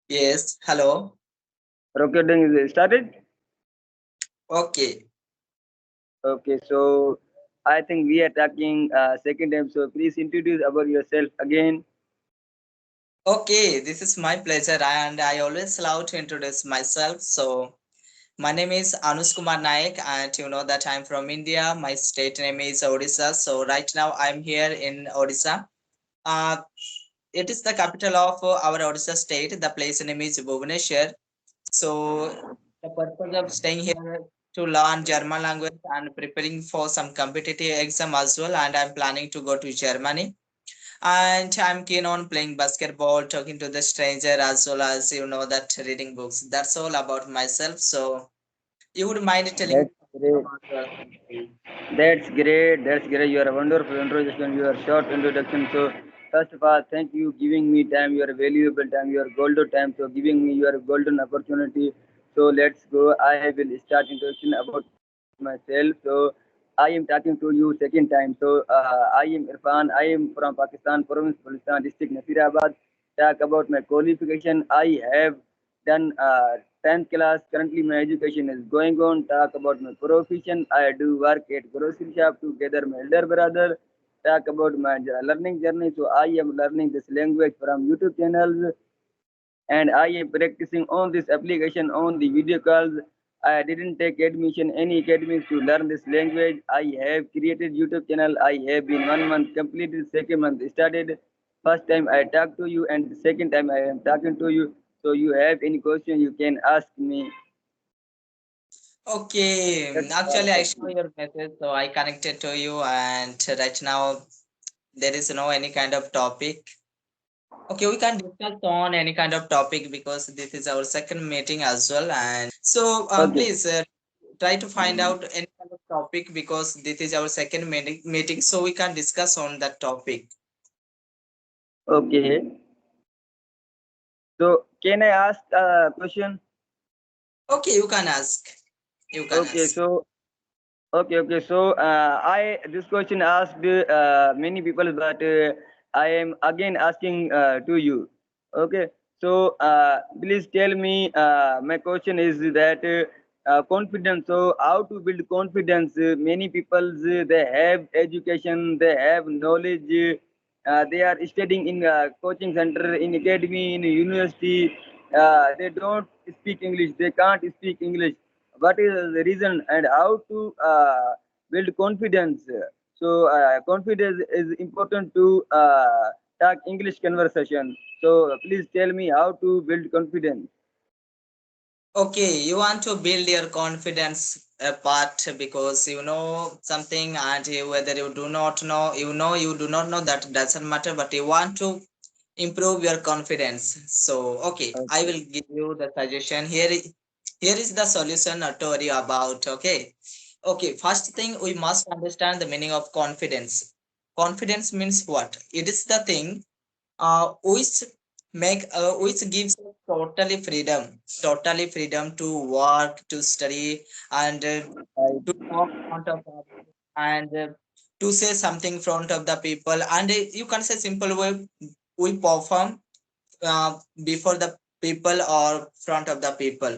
Yes, hello. Recording is started. Okay. Okay, so I think we are talking second time. So please introduce about yourself again. Okay, this is my pleasure and I always love to introduce myself. So, my name is Anush Kumar Naik and you know that I'm from India. My state name is Odisha. So, right now I'm here in Odisha. Uh, it is the capital of our Odisha state. The place name is Bhubaneswar. So, the purpose of staying here to learn German language and preparing for some competitive exam as well. And I'm planning to go to Germany and I'm keen on playing basketball, talking to the stranger, as well as you know that reading books. That's all about myself. So you would mind telling me That's great. about yourself, please? That's great. That's great. You are a wonderful introduction. Your short introduction. So first of all, thank you giving me time. Your valuable time. Your golden time. So giving me your golden opportunity. So let's go. I will start introduction about myself. So I am talking to you second time. So I am Irfan. I am from Pakistan, province Pakistan, district Nasirabad. Talk about my qualification. I have done 10th class. Currently, my education is going on. Talk about my profession. I do work at grocery shop together my elder brother. Talk about my learning journey. So I am learning this language from YouTube channels and I am practicing on this application on the video calls. I didn't take admission any academics to learn this language. I have created YouTube channel. I have been 1 month completed, second month started. First time I talk to you and the second time I am talking to you. So you have any question you can ask me. Okay, That's actually, all I about saw me. your message, so I connected to you, and right now there is no any kind of topic. Okay, we can discuss on any kind of topic because this is our second meeting as well. And so, Okay. please try to find out any kind of topic because this is our second meeting, so we can discuss on that topic. Okay. So can I ask a question? Okay, you can ask. You can Okay. ask. So okay, okay. So I this question asked many people, but I am again asking to you. Okay. So please tell me. My question is that confidence. So how to build confidence? Many people they have education, they have knowledge. They are studying in coaching center, in academy, in university. They don't speak English. They can't speak English. What is the reason and how to build confidence? So confidence is important to talk English conversation. So please tell me how to build confidence. Okay, you want to build your confidence part because you know something, and whether you do not know, you do not know, that doesn't matter, but you want to improve your confidence. So, okay, I Okay. will give you the suggestion. Here is the solution to worry about. Okay. Okay, first thing we must understand the meaning of confidence. Confidence means what? It is the thing which which gives us totally freedom to work, to study, and Right. to talk in front of others, and to say something in front of the people, and you can say simple way we perform before the people or front of the people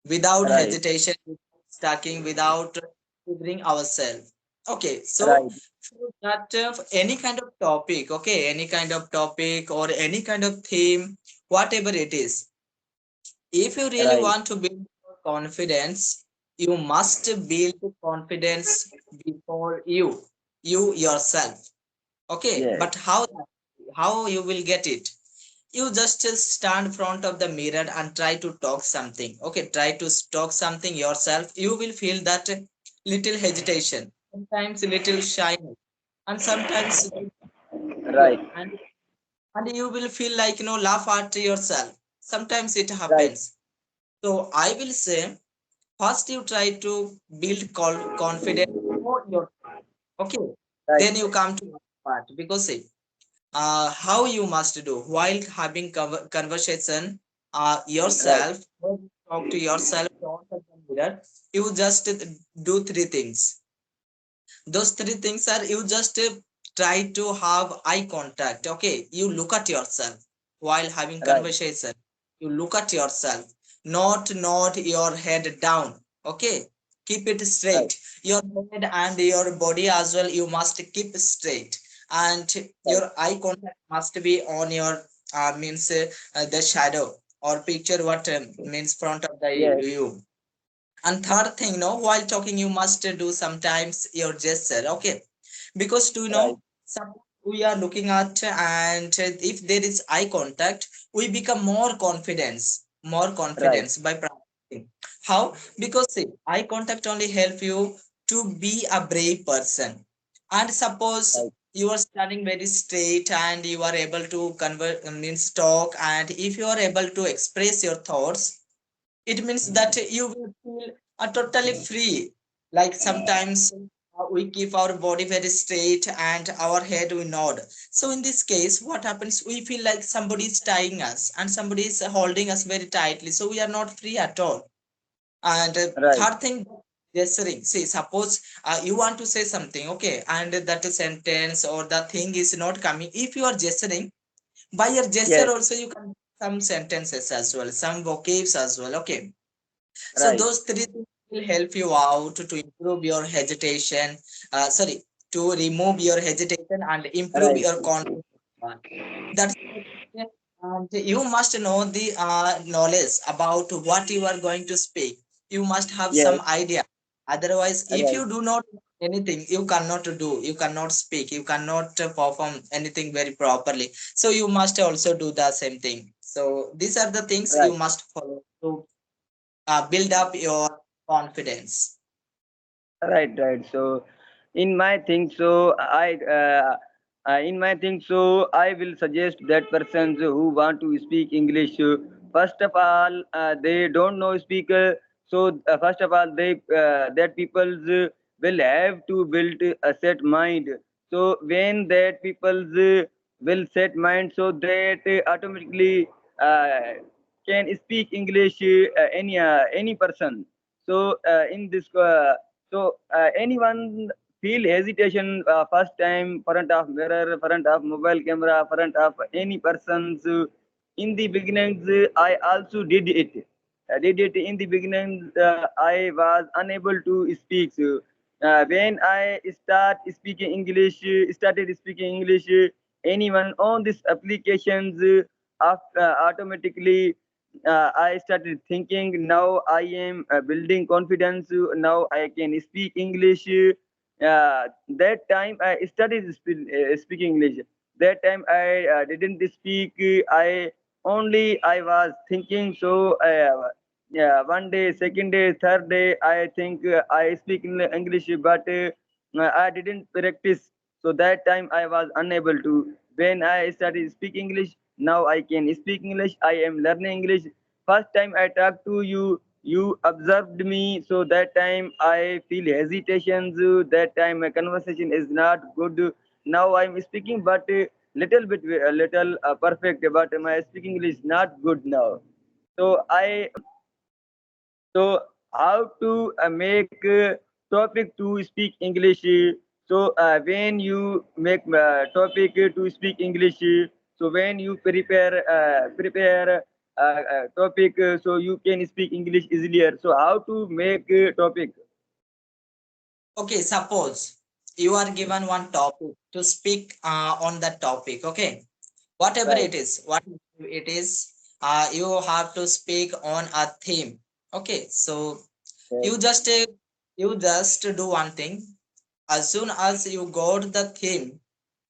without Right. hesitation, without stacking, without figuring ourselves. Okay, so Right. for that any kind of topic, okay, any kind of topic or any kind of theme, whatever it is, if you really Right. want to build your confidence, you must build confidence before you yourself. Okay, Yes. but how you will get it? You just stand in front of the mirror and try to talk something. Okay, try to talk something yourself. You will feel that little hesitation, sometimes a little shyness, and sometimes Right. and you will feel like laugh at yourself. Sometimes it Right. happens. So I will say first you try to build confidence for yourself. Okay, Right. then you come to the part because see, how you must do while having conversation Right. yourself, when you talk to yourself in front of the mirror, you just do three things. Those three things are, you just try to have eye contact. Okay, you look at yourself while having Right. conversation. you look at yourself, not nod your head down. Okay, keep it right, straight. Your head and your body as well, you must keep straight. And right, your eye contact must be on your means the shadow or picture what means front of the yes, you. And third thing, no, while talking, you must do sometimes your gesture. Okay, because do you right, know, some we are looking at, and if there is eye contact, we become more right, confidence by practicing. How? Because see, eye contact only help you to be a brave person. And suppose right, you are standing very straight and you are able to convert means talk, and if you are able to express your thoughts, it means that you will feel totally free. Like sometimes we keep our body very straight and our head we nod. So in this case, what happens, we feel like somebody is tying us and somebody is holding us very tightly, so we are not free at all. And right, third thing, gesturing. See, suppose you want to say something, okay, and that sentence or the thing is not coming. If you are gesturing, by your gesture yes, also you can some sentences as well, some vocabs as well. Okay, so right, those three things will help you out to improve your hesitation. Sorry, to remove your hesitation and improve right, your confidence. That's and you must know the knowledge about what you are going to speak. You must have yes, some idea. Otherwise, if right, you do not know anything, you cannot do, you cannot speak, you cannot perform anything very properly. So you must also do the same thing. So these are the things you right. must follow to build up your confidence. Right, right. So, in my thing, in my thing, so I will suggest that persons who want to speak English. First of all, they don't know speak. First of all, they that people will have to build a set mind. So when that people will set mind, so that automatically can speak English any person. So in this anyone feel hesitation first time front of mirror, front of mobile camera, front of any persons. In the beginnings, I also did it. I did it in the beginning. I was unable to speak. So, when I started speaking English, anyone on these applications, automatically I started thinking. Now I am building confidence. Now I can speak English. That time I started speaking English. That time I didn't speak. I was thinking. So yeah, one day, second day, third day, I think I speak in English, but I didn't practice. So that time I was unable to. When I started speaking English, now I can speak English. I am learning English. First time I talked to you, you observed me. So that time I feel hesitations. That time my conversation is not good. Now I'm speaking, but little bit, a little perfect, but my speaking is not good now. So so how to make topic to speak English? So when you make topic to speak English, so when you prepare topic, so you can speak English easier. So how to make topic? Okay, suppose you are given one topic to speak on that topic. Okay, whatever Right, it is, what it is, you have to speak on a theme. Okay, so yes, you just uh, you just do one thing. As soon as you got the theme,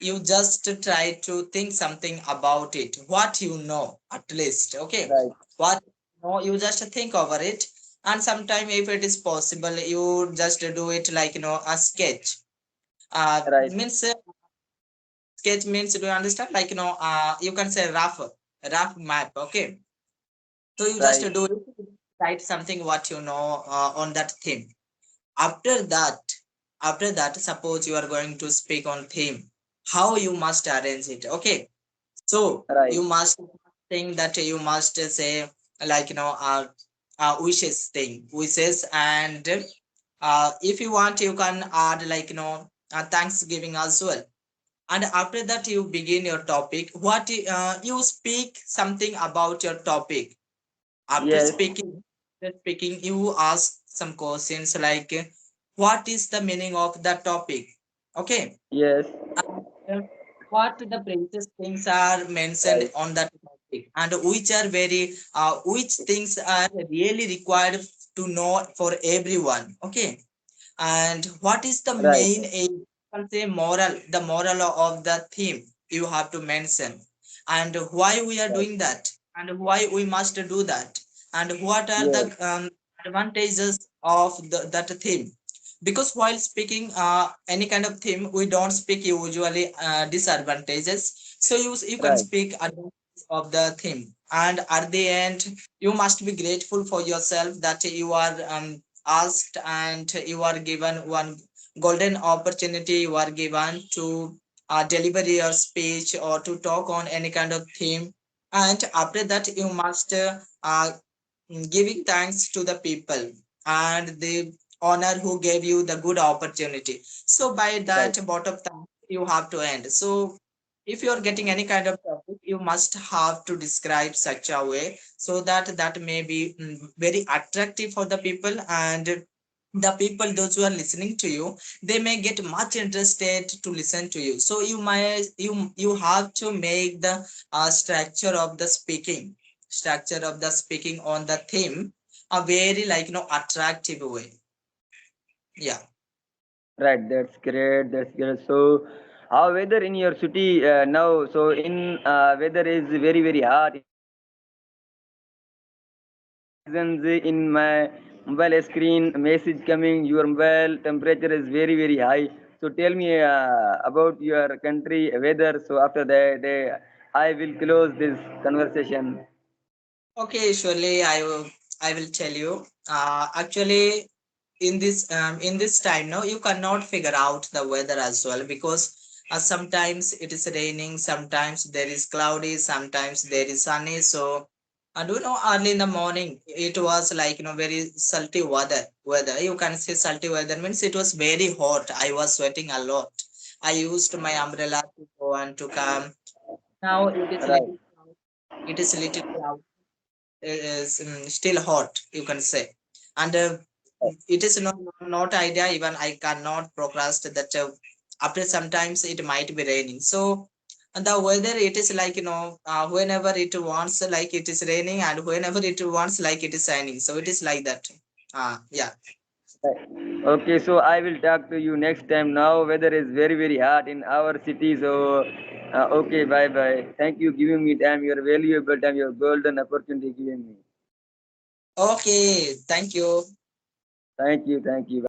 you just try to think something about it, what you know at least. Okay, right, what you know, you just think over it. And sometime if it is possible, you just do it like a sketch. right, Means sketch means, do you understand, like you can say rough map. Okay, so you just right, do it, write something what you know on that theme. After that after that suppose you are going to speak on theme, how you must arrange it. Okay, so right, you must think that you must say like wishes. And if you want, you can add like thanksgiving as well. And after that you begin your topic, what you speak something about your topic. After Yes. speaking, you ask some questions like, what is the meaning of the topic? Okay. Yes. And what the precious things are mentioned Right. on that topic, and which are very which things are really required to know for everyone. Okay. And what is the Right. main aim, you can say moral, the moral of the theme you have to mention, and why we are Right. doing that, and why we must do that, and what are the Yes. advantages of that theme. Because while speaking any kind of theme, we don't speak usually disadvantages, so you can Right. speak advantages of the theme, and at the end you must be grateful for yourself that you are asked and you are given one golden opportunity, you are given to deliver your speech or to talk on any kind of theme. And after that you must giving thanks to the people and the honor who gave you the good opportunity. So by Right. that bottom time you have to end. So if you are getting any kind of topic, you must have to describe such a way so that that may be very attractive for the people, and the people those who are listening to you, they may get much interested to listen to you. So you have to make the structure of the speaking on the theme a very like attractive way. Yeah. Right. That's great. That's great. So, how weather in your city now? So, in weather is very very hot in our city. So, notifications in my mobile screen, message coming. Your mobile temperature is very very high. So, tell me about your country weather. So, after that, I will close this conversation. Okay, surely I will tell you. Actually, in this time, no, you cannot figure out the weather as well, because sometimes it is raining, sometimes there is cloudy, sometimes there is sunny. So, do you know, early in the morning it was like very salty weather. Weather, you can say salty weather means it was very hot. I was sweating a lot. I used my umbrella to go and to come. Now Right. it is little cloudy, is still hot, you can say. And it is not idea, even I cannot procrast that after sometimes it might be raining. So and the weather, it is like whenever it wants like it is raining, and whenever it wants like it is shining, so it is like that. Yeah. Okay, so I will talk to you next time. Now weather is very very hot in our city. So okay, bye bye. Thank you giving me time. Your valuable time. Your golden opportunity giving me. Okay, thank you. Thank you. Thank you. Bye.